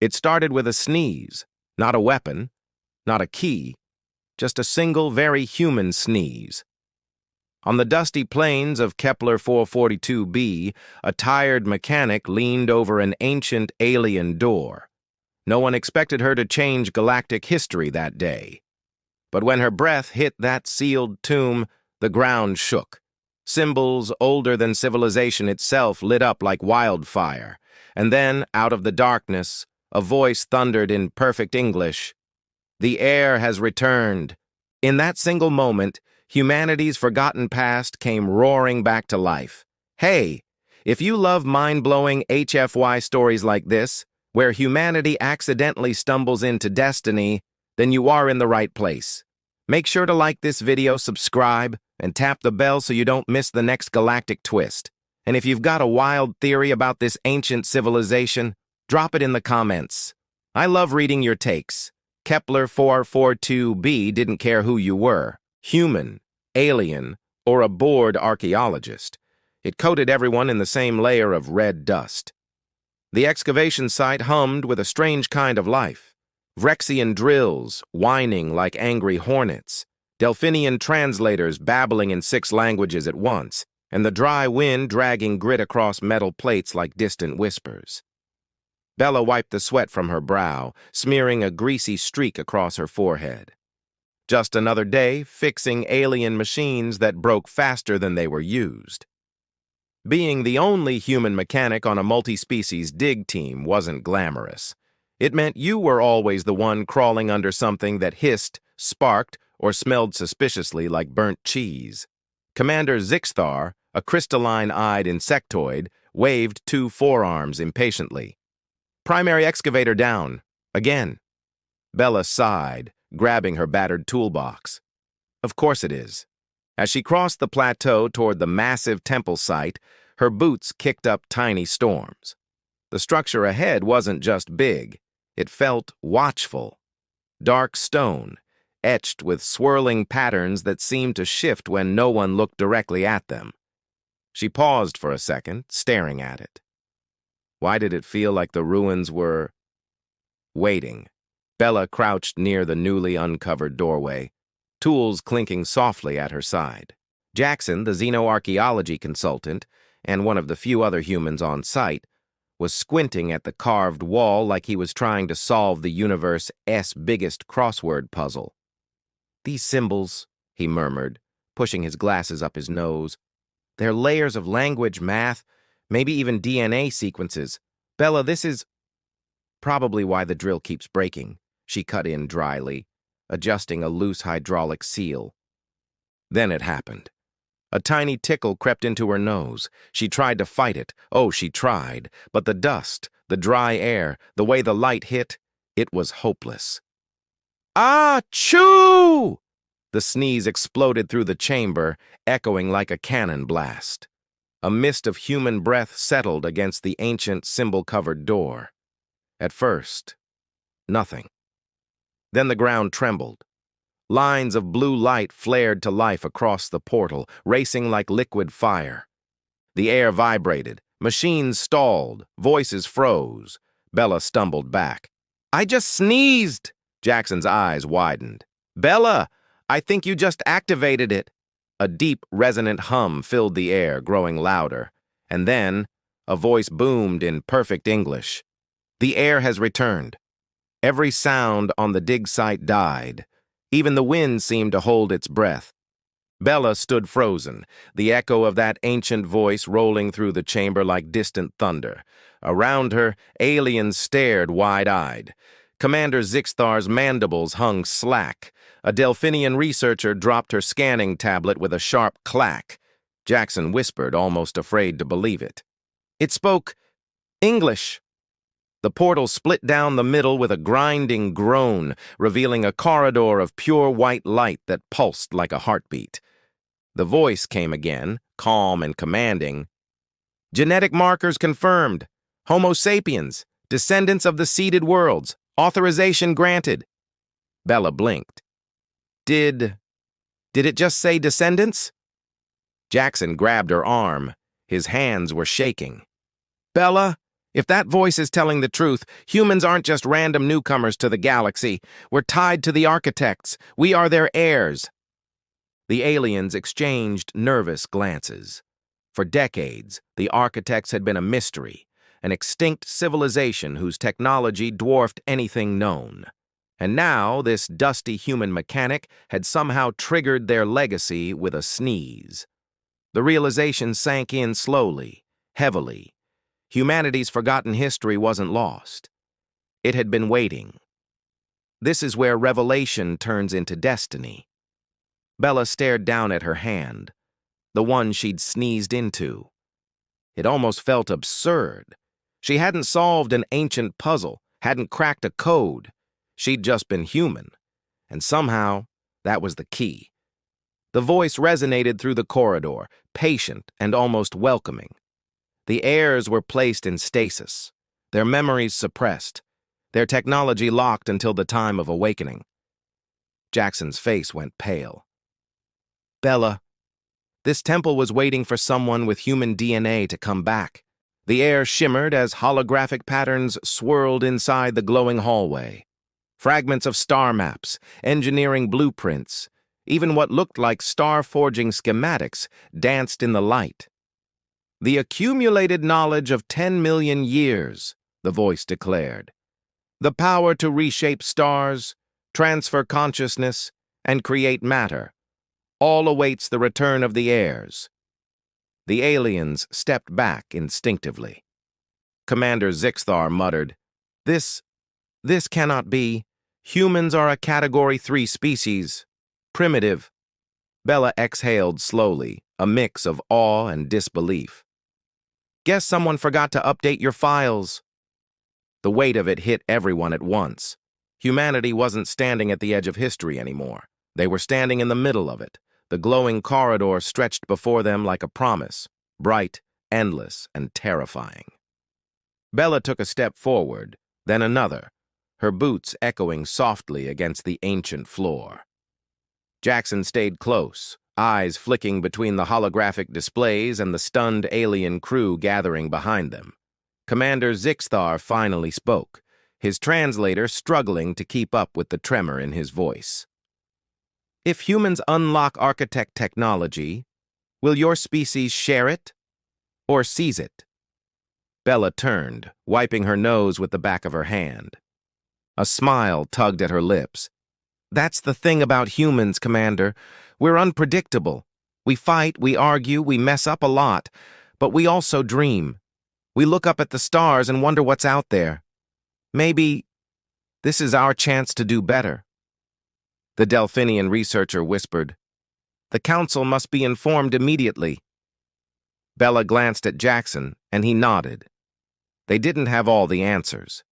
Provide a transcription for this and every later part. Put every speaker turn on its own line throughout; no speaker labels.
It started with a sneeze, not a weapon, not a key, just a single, very human sneeze. On the dusty plains of Kepler 442b, a tired mechanic leaned over an ancient alien door. No one expected her to change galactic history that day. But when her breath hit that sealed tomb, the ground shook. Symbols older than civilization itself lit up like wildfire. And then, out of the darkness, a voice thundered in perfect English, "The heir has returned." In that single moment, humanity's forgotten past came roaring back to life. Hey, if you love mind-blowing HFY stories like this, where humanity accidentally stumbles into destiny, then you are in the right place. Make sure to like this video, subscribe, and tap the bell so you don't miss the next galactic twist. And if you've got a wild theory about this ancient civilization, drop it in the comments. I love reading your takes. Kepler 442b didn't care who you were, human, alien, or a bored archaeologist. It coated everyone in the same layer of red dust. The excavation site hummed with a strange kind of life. Vrexian drills whining like angry hornets, Delphinian translators babbling in 6 languages at once, and the dry wind dragging grit across metal plates like distant whispers. Bella wiped the sweat from her brow, smearing a greasy streak across her forehead. Just another day fixing alien machines that broke faster than they were used. Being the only human mechanic on a multi-species dig team wasn't glamorous. It meant you were always the one crawling under something that hissed, sparked, or smelled suspiciously like burnt cheese. Commander Zixthar, a crystalline-eyed insectoid, waved 2 forearms impatiently. "Primary excavator down. Again." Bella sighed, grabbing her battered toolbox. Of course it is. As she crossed the plateau toward the massive temple site, her boots kicked up tiny storms. The structure ahead wasn't just big. It felt watchful. Dark stone, etched with swirling patterns that seemed to shift when no one looked directly at them. She paused for a second, staring at it. Why did it feel like the ruins were waiting? Bella crouched near the newly uncovered doorway, tools clinking softly at her side. Jackson, the xenoarchaeology consultant, and one of the few other humans on site, was squinting at the carved wall like he was trying to solve the universe's biggest crossword puzzle. "These symbols," he murmured, pushing his glasses up his nose. "They're layers of language, math, maybe even DNA sequences. Bella, this is..." "Probably why the drill keeps breaking," she cut in dryly, adjusting a loose hydraulic seal. Then it happened. A tiny tickle crept into her nose. She tried to fight it. Oh, she tried. But the dust, the dry air, the way the light hit, it was hopeless. "Ah-choo!" The sneeze exploded through the chamber, echoing like a cannon blast. A mist of human breath settled against the ancient symbol-covered door. At first, nothing. Then the ground trembled. Lines of blue light flared to life across the portal, racing like liquid fire. The air vibrated. Machines stalled. Voices froze. Bella stumbled back. "I just sneezed!" Jackson's eyes widened. "Bella, I think you just activated it." A deep, resonant hum filled the air, growing louder. And then, a voice boomed in perfect English. "The heir has returned." Every sound on the dig site died. Even the wind seemed to hold its breath. Bella stood frozen, the echo of that ancient voice rolling through the chamber like distant thunder. Around her, aliens stared wide-eyed. Commander Zixthar's mandibles hung slack. A Delphinian researcher dropped her scanning tablet with a sharp clack. Jackson whispered, almost afraid to believe it. It spoke English. The portal split down the middle with a grinding groan, revealing a corridor of pure white light that pulsed like a heartbeat. The voice came again, calm and commanding. "Genetic markers confirmed. Homo sapiens, descendants of the seeded worlds. Authorization granted." Bella blinked. Did it just say descendants?" Jackson grabbed her arm. His hands were shaking. "Bella, If that voice is telling the truth, humans aren't just random newcomers to the galaxy. We're tied to the architects. We are their heirs. The aliens exchanged nervous glances. For decades, the architects had been a mystery, an extinct civilization whose technology dwarfed anything known. And now, this dusty human mechanic had somehow triggered their legacy with a sneeze. The realization sank in slowly, heavily. Humanity's forgotten history wasn't lost. It had been waiting. This is where revelation turns into destiny. Bella stared down at her hand, the one she'd sneezed into. It almost felt absurd. She hadn't solved an ancient puzzle, hadn't cracked a code. She'd just been human. And somehow, that was the key. The voice resonated through the corridor, patient and almost welcoming. The heirs were placed in stasis, their memories suppressed, their technology locked until the time of awakening. Jackson's face went pale. Bella, this temple was waiting for someone with human DNA to come back. The air shimmered as holographic patterns swirled inside the glowing hallway. Fragments of star maps, engineering blueprints, even what looked like star-forging schematics danced in the light. The accumulated knowledge of 10 million years, the voice declared. The power to reshape stars, transfer consciousness, and create matter, all awaits the return of the heirs. The aliens stepped back instinctively. Commander Zixthar muttered, This cannot be. Humans are a Category 3 species. Primitive. Bella exhaled slowly, a mix of awe and disbelief. Guess someone forgot to update your files. The weight of it hit everyone at once. Humanity wasn't standing at the edge of history anymore. They were standing in the middle of it. The glowing corridor stretched before them like a promise, bright, endless, and terrifying. Bella took a step forward, then another, her boots echoing softly against the ancient floor. Jackson stayed close, eyes flicking between the holographic displays and the stunned alien crew gathering behind them. Commander Zixthar finally spoke, his translator struggling to keep up with the tremor in his voice. If humans unlock architect technology, will your species share it or seize it? Bella turned, wiping her nose with the back of her hand. A smile tugged at her lips. That's the thing about humans, Commander. We're unpredictable. We fight, we argue, we mess up a lot, but we also dream. We look up at the stars and wonder what's out there. Maybe this is our chance to do better. The Delphinian researcher whispered, The Council must be informed immediately. Bella glanced at Jackson, and he nodded. They didn't have all the answers.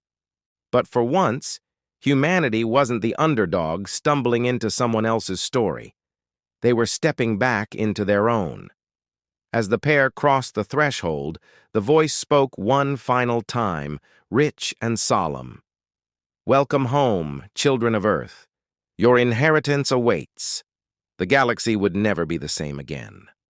But for once, humanity wasn't the underdog stumbling into someone else's story. They were stepping back into their own. As the pair crossed the threshold, the voice spoke one final time, rich and solemn. Welcome home, children of Earth. Your inheritance awaits. The galaxy would never be the same again.